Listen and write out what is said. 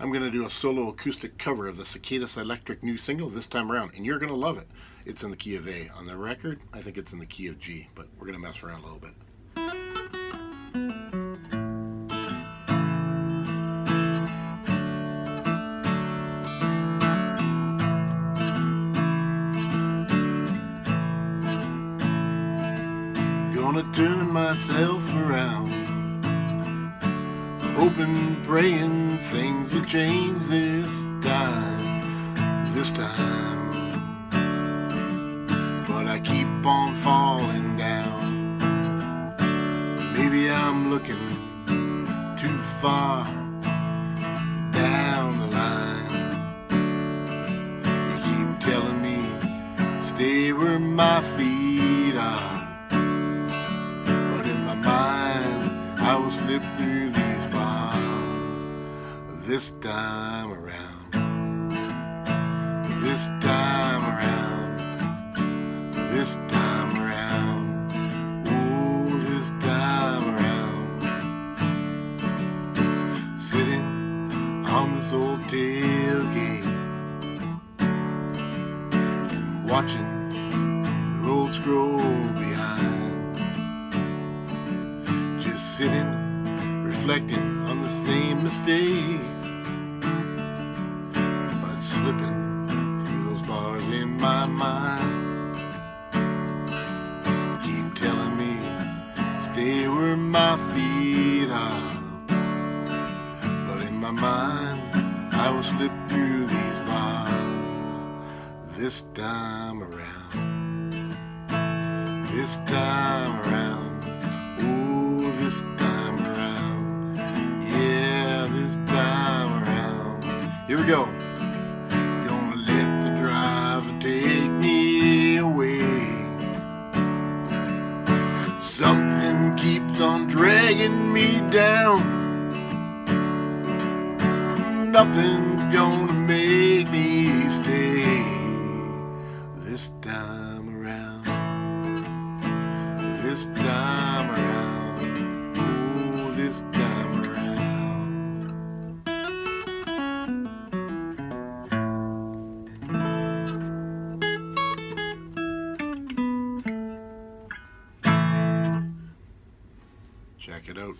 I'm going to do a solo acoustic cover of the Cicadas Electric new single this time around, and you're going to love it. It's in the key of A. On the record, I think it's in the key of G, but we're going to mess around a little bit. Gonna turn myself around, hoping, praying things will change this time. But I keep on falling down. Maybe I'm looking too far down the line. You keep telling me, stay where my feet are. But in my mind, I will slip through these bars this time around. This time around. This time around. Oh, this time around. Sitting on this old tailgate and watching the road scroll behind. Just sitting, reflecting on the same mistakes, but slipping through those bars in my mind. Keep telling me, stay where my feet are. But in my mind, I will slip through these bars this time around. This time around. Oh, this time around. Yeah, this time around. Here we go. Gonna let the driver take me away. Something keeps on dragging me down. Nothing's gonna make me stay this time around. This time around. Oh, this time around. Check it out.